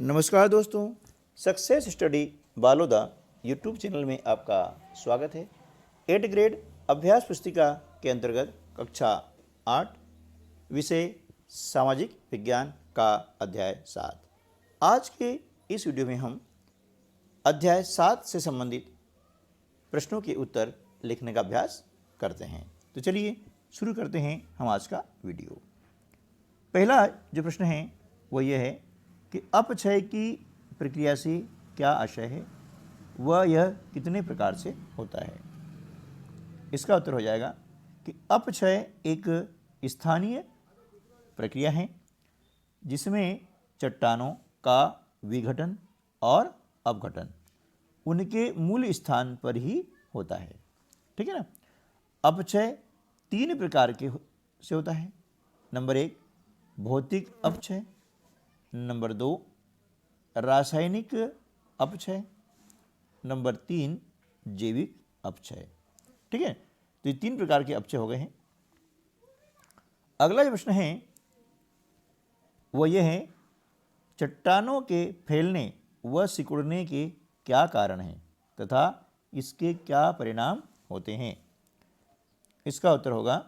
नमस्कार दोस्तों, success study Baloda YouTube channel में आपका स्वागत है। 8th ग्रेड अभ्यास पुस्तिका के अंतर्गत कक्षा 8 विषय सामाजिक विज्ञान का अध्याय 7। आज के इस वीडियो में हम अध्याय 7 से संबंधित प्रश्नों के उत्तर लिखने का अभ्यास करते हैं। तो चलिए शुरू करते हैं हम आज का वीडियो। पहला जो प्रश्न है वो ये है कि अपक्षय की प्रक्रिया से क्या आशय है, वह यह कितने प्रकार से होता है। इसका उत्तर हो जाएगा कि अपक्षय एक स्थानीय प्रक्रिया है जिसमें चट्टानों का विघटन और अपघटन उनके मूल स्थान पर ही होता है। ठीक है ना। अपक्षय 3 प्रकार के से होता है। नंबर 1 भौतिक अपक्षय, नंबर 2 रासायनिक अपक्षय, नंबर 3 जैविक अपक्षय। ठीक है, तो ये 3 प्रकार के अपक्षय हो गए हैं। अगला जो प्रश्न है वो ये है, चट्टानों के फैलने व सिकुड़ने के क्या कारण हैं तथा इसके क्या परिणाम होते हैं। इसका उत्तर होगा,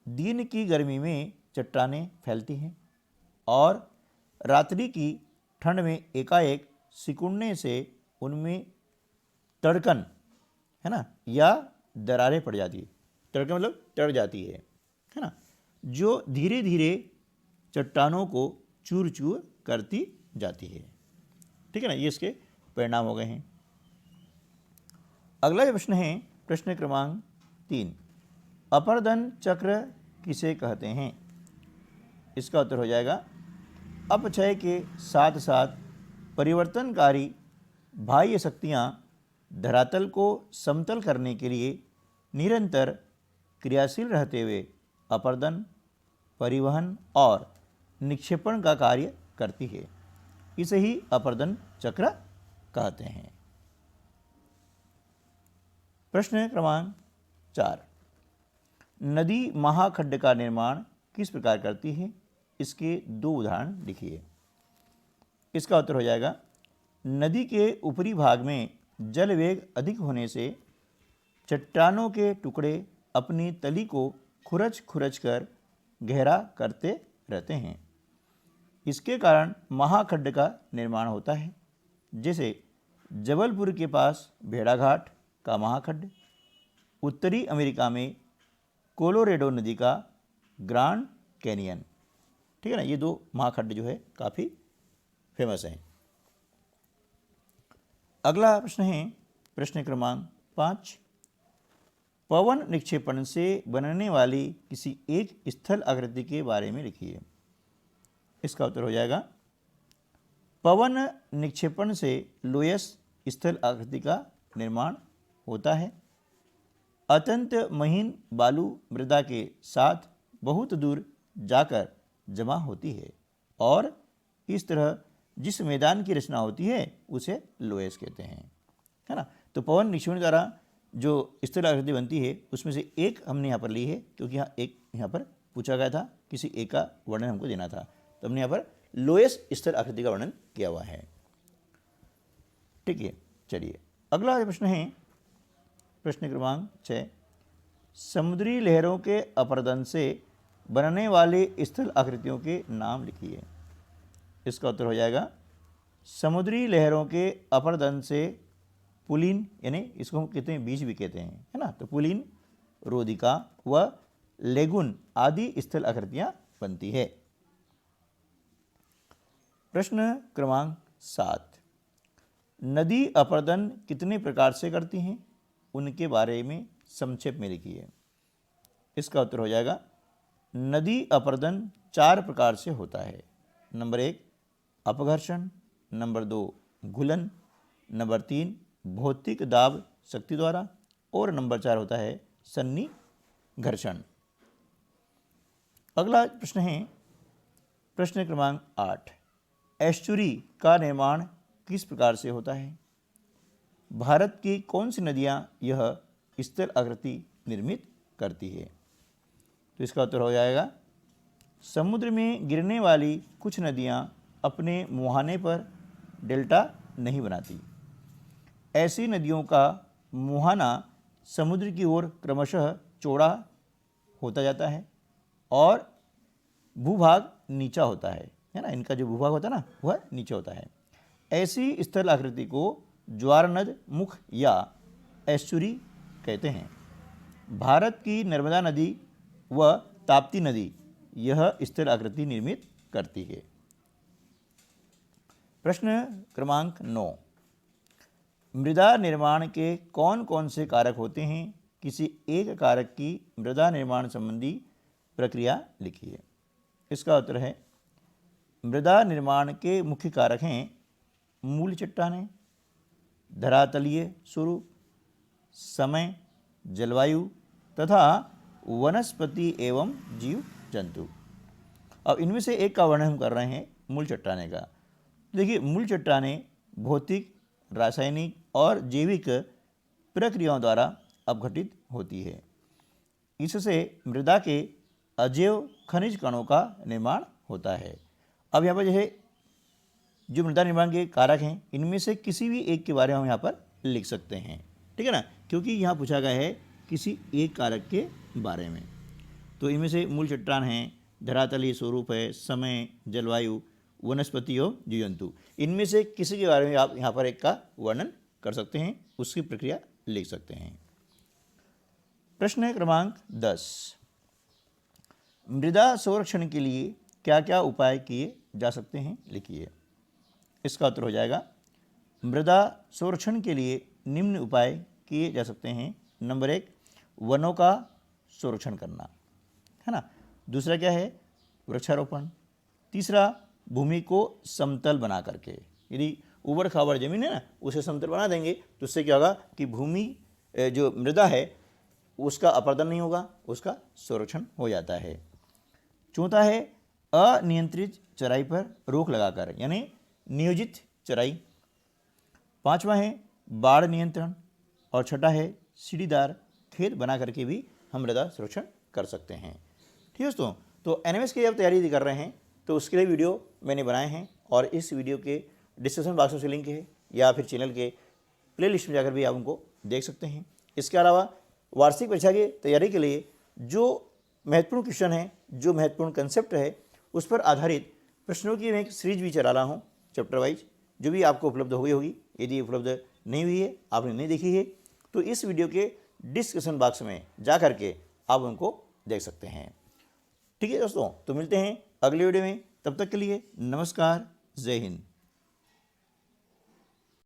दिन की गर्मी में चट्टानें फैलती हैं और रात्रि की ठंड में एकाएक सिकुड़ने से उनमें तड़कन है ना या दरारें पड़ जाती है। तड़कन मतलब टड़ जाती है ना, जो धीरे धीरे चट्टानों को चूर चूर करती जाती है। ठीक है ना, ये इसके परिणाम हो गए हैं। अगला जो प्रश्न है प्रश्न क्रमांक 3, अपरदन चक्र किसे कहते हैं। इसका उत्तर हो जाएगा, अपक्षय के साथ साथ परिवर्तनकारी बाह्य शक्तियाँ धरातल को समतल करने के लिए निरंतर क्रियाशील रहते हुए अपरदन, परिवहन और निक्षेपण का कार्य करती है। इसे ही अपरदन चक्र कहते हैं। प्रश्न क्रमांक 4, नदी महाखड्ड का निर्माण किस प्रकार करती है। इसके 2 उदाहरण लिखिए। इसका उत्तर हो जाएगा, नदी के ऊपरी भाग में जल वेग अधिक होने से चट्टानों के टुकड़े अपनी तली को खुरच खुरच कर गहरा करते रहते हैं। इसके कारण महाखड्ड का निर्माण होता है, जैसे जबलपुर के पास भेड़ाघाट का महाखड्ड, उत्तरी अमेरिका में कोलोरेडो नदी का ग्रांड कैनियन। ठीक है ना, ये 2 महाखड्ड जो है काफ़ी फेमस हैं। अगला प्रश्न है प्रश्न क्रमांक 5, पवन निक्षेपण से बनने वाली किसी एक स्थल आकृति के बारे में लिखिए। इसका उत्तर हो जाएगा, पवन निक्षेपण से लोयस स्थल आकृति का निर्माण होता है। अत्यंत महीन बालू मृदा के साथ बहुत दूर जाकर जमा होती है और इस तरह जिस मैदान की रचना होती है उसे लोयस कहते हैं, है ना। तो पवन निक्षेपण द्वारा जो स्थल आकृति बनती है उसमें से एक हमने यहाँ पर ली है, क्योंकि यहाँ पर पूछा गया था, किसी एक का वर्णन हमको देना था, तो हमने यहाँ पर लोयस स्थल आकृति का वर्णन किया हुआ है। ठीक है, चलिए अगला प्रश्न है प्रश्न क्रमांक 6, समुद्री लहरों के अपरदन से बनने वाले स्थल आकृतियों के नाम लिखिए। इसका उत्तर हो जाएगा, समुद्री लहरों के अपरदन से पुलिन, यानी इसको हम कहते हैं बीज भी कहते हैं, है ना। तो पुलिन, रोदिका व लेगुन आदि स्थल आकृतियां बनती है। प्रश्न क्रमांक 7, नदी अपरदन कितने प्रकार से करती हैं, उनके बारे में संक्षेप में लिखिए। इसका उत्तर हो जाएगा, नदी अपरदन 4 प्रकार से होता है। नंबर 1 अपघर्षण, नंबर 2 घुलन, नंबर 3 भौतिक दाब शक्ति द्वारा और नंबर 4 होता है सन्निघर्षण। अगला प्रश्न है प्रश्न क्रमांक 8, एस्चुरी का निर्माण किस प्रकार से होता है। भारत की कौन सी नदियाँ यह स्थल आकृति निर्मित करती है। तो इसका उत्तर हो जाएगा, समुद्र में गिरने वाली कुछ नदियाँ अपने मुहाने पर डेल्टा नहीं बनाती। ऐसी नदियों का मुहाना समुद्र की ओर क्रमशः चौड़ा होता जाता है और भूभाग नीचा होता है ना, इनका जो भूभाग होता है ना वह नीचे होता है। ऐसी स्थल आकृति को ज्वारनद मुख या एस्चुरी कहते हैं। भारत की नर्मदा नदी व ताप्ती नदी यह स्थल आकृति निर्मित करती है। प्रश्न क्रमांक 9, मृदा निर्माण के कौन कौन से कारक होते हैं? किसी एक कारक की मृदा निर्माण संबंधी प्रक्रिया लिखिए। इसका उत्तर है मृदा निर्माण के मुख्य कारक हैं मूल चट्टानें, धरातलीय स्वरूप, समय, जलवायु तथा वनस्पति एवं जीव जंतु। अब इनमें से एक का वर्णन हम कर रहे हैं मूल चट्टाने का। देखिए, मूल चट्टानें भौतिक, रासायनिक और जैविक प्रक्रियाओं द्वारा अपघटित होती है। इससे मृदा के अजैव खनिज कणों का निर्माण होता है। अब यहाँ पर जो मृदा निर्माण के कारक हैं, इनमें से किसी भी एक के बारे में हम यहाँ पर लिख सकते हैं, ठीक है ना, क्योंकि यहाँ पूछा गया है किसी एक कारक के बारे में। तो इनमें से मूल चट्टान हैं, धरातलीय स्वरूप है, समय, जलवायु, वनस्पति और जीव जंतु। इनमें से किसी के बारे में आप यहाँ पर एक का वर्णन कर सकते हैं, उसकी प्रक्रिया लिख सकते हैं। प्रश्न क्रमांक 10, मृदा संरक्षण के लिए क्या क्या उपाय किए जा सकते हैं? लिखिए। इसका उत्तर हो जाएगा मृदा संरक्षण के लिए निम्न उपाय किए जा सकते हैं। नंबर 1, वनों का संरक्षण करना, है ना। दूसरा क्या है? वृक्षारोपण। तीसरा, भूमि को समतल बना करके, यदि उबड़ खाबड़ जमीन है ना उसे समतल बना देंगे तो उससे क्या होगा कि भूमि जो मृदा है उसका अपरदन नहीं होगा, उसका संरक्षण हो जाता है। चौथा है अनियंत्रित चराई पर रोक लगाकर, यानी नियोजित चराई। पांचवा है बाढ़ नियंत्रण और छठा है सीढ़ीदार खेत बना करके भी हम मृदा संरक्षण कर सकते हैं। ठीक है दोस्तों, तो एनएमएस की जब तैयारी कर रहे हैं तो उसके लिए वीडियो मैंने बनाए हैं और इस वीडियो के डिस्क्रिप्शन बॉक्स में लिंक है या फिर चैनल के प्लेलिस्ट में जाकर भी आप उनको देख सकते हैं। इसके अलावा वार्षिक परीक्षा की तैयारी के लिए जो महत्वपूर्ण क्वेश्चन है, जो महत्वपूर्ण कंसेप्ट है, उस पर आधारित प्रश्नों की मैं एक सीरीज भी चला रहा हूँ चैप्टर वाइज, जो भी आपको उपलब्ध हो गई होगी। यदि उपलब्ध नहीं हुई है, आपने नहीं देखी है, तो इस वीडियो के डिस्क्रिप्शन बॉक्स में जा करके आप उनको देख सकते हैं। ठीक है दोस्तों, तो मिलते हैं अगले वीडियो में। तब तक के लिए नमस्कार, जय हिंद।